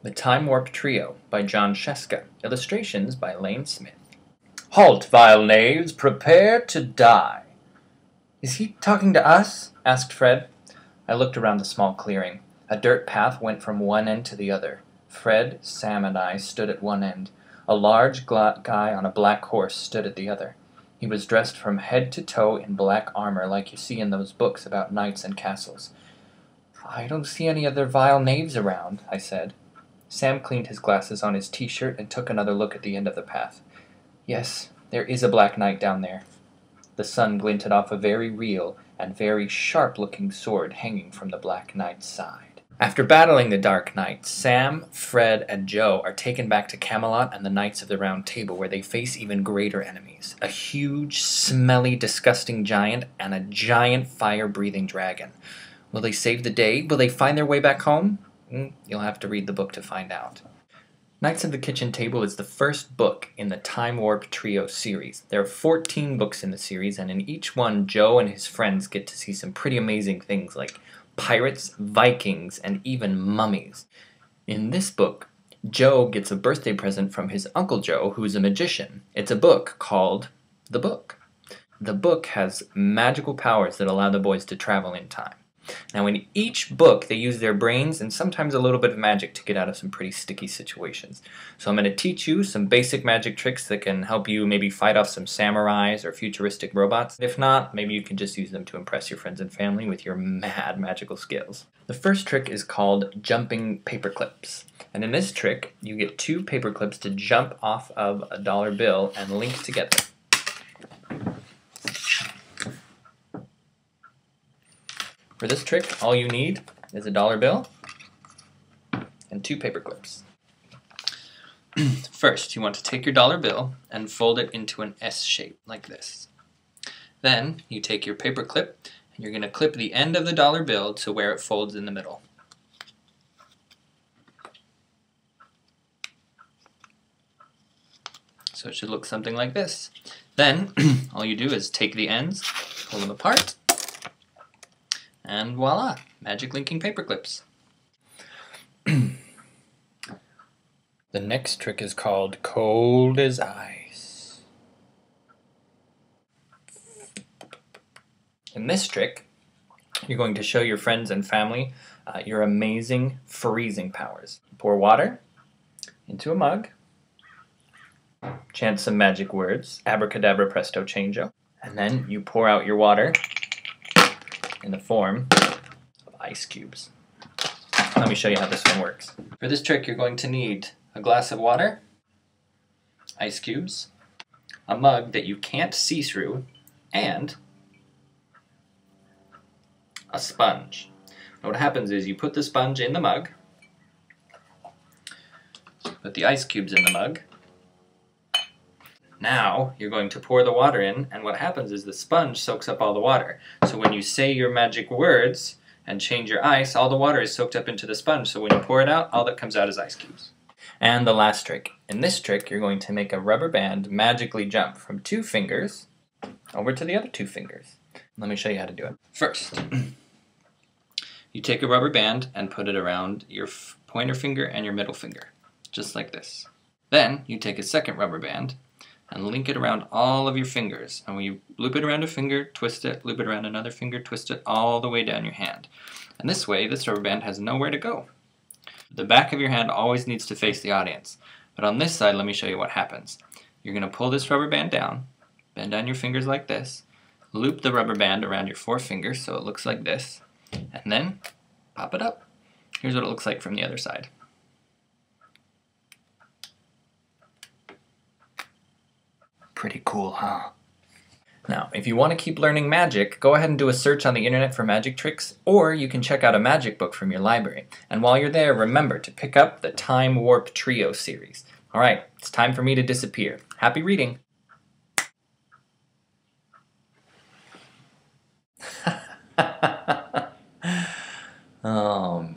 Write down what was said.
The Time Warp Trio by John Sheska. Illustrations by Lane Smith. Halt, vile knaves, prepare to die. Is he talking to us? Asked Fred. I looked around the small clearing. A dirt path went from one end to the other. Fred, Sam, and I stood at one end. A large guy on a black horse stood at the other. He was dressed from head to toe in black armor like you see in those books about knights and castles. I don't see any other vile knaves around, I said. Sam cleaned his glasses on his t-shirt and took another look at the end of the path. Yes, there is a black knight down there. The sun glinted off a very real and very sharp-looking sword hanging from the black knight's side. After battling the Dark Knight, Sam, Fred, and Joe are taken back to Camelot and the Knights of the Round Table, where they face even greater enemies. A huge, smelly, disgusting giant and a giant fire-breathing dragon. Will they save the day? Will they find their way back home? You'll have to read the book to find out. Knights of the Kitchen Table is the first book in the Time Warp Trio series. There are 14 books in the series, and in each one, Joe and his friends get to see some pretty amazing things like pirates, Vikings, and even mummies. In this book, Joe gets a birthday present from his Uncle Joe, who's a magician. It's a book called The Book. The book has magical powers that allow the boys to travel in time. Now, in each book, they use their brains and sometimes a little bit of magic to get out of some pretty sticky situations. So I'm going to teach you some basic magic tricks that can help you maybe fight off some samurais or futuristic robots. If not, maybe you can just use them to impress your friends and family with your mad magical skills. The first trick is called jumping paper clips. And in this trick, you get 2 paper clips to jump off of a dollar bill and link together. For this trick, all you need is a dollar bill and 2 paper clips. First, you want to take your dollar bill and fold it into an S shape, like this. Then, you take your paper clip, and you're going to clip the end of the dollar bill to where it folds in the middle. So it should look something like this. Then, all you do is take the ends, pull them apart, and voila, magic linking paper clips. The next trick is called cold as ice. In this trick, you're going to show your friends and family your amazing freezing powers. Pour water into a mug, chant some magic words, abracadabra presto changeo, and then you pour out your water in the form of ice cubes. Let me show you how this one works. For this trick, you're going to need a glass of water, ice cubes, a mug that you can't see through, and a sponge. Now what happens is you put the sponge in the mug, put the ice cubes in the mug. Now you're going to pour the water in, and what happens is the sponge soaks up all the water. So when you say your magic words and change your ice, all the water is soaked up into the sponge. So when you pour it out, all that comes out is ice cubes. And the last trick. In this trick, you're going to make a rubber band magically jump from 2 fingers over to the other 2 fingers. Let me show you how to do it. First, you take a rubber band and put it around your pointer finger and your middle finger, just like this. Then you take a second rubber band and link it around all of your fingers. And when you loop it around a finger, twist it, loop it around another finger, twist it all the way down your hand. And this way, this rubber band has nowhere to go. The back of your hand always needs to face the audience. But on this side, let me show you what happens. You're going to pull this rubber band down, bend down your fingers like this, loop the rubber band around your 4 fingers so it looks like this, and then pop it up. Here's what it looks like from the other side. Pretty cool, huh? Now, if you want to keep learning magic, go ahead and do a search on the internet for magic tricks, or you can check out a magic book from your library. And while you're there, remember to pick up the Time Warp Trio series. Alright, it's time for me to disappear. Happy reading! Oh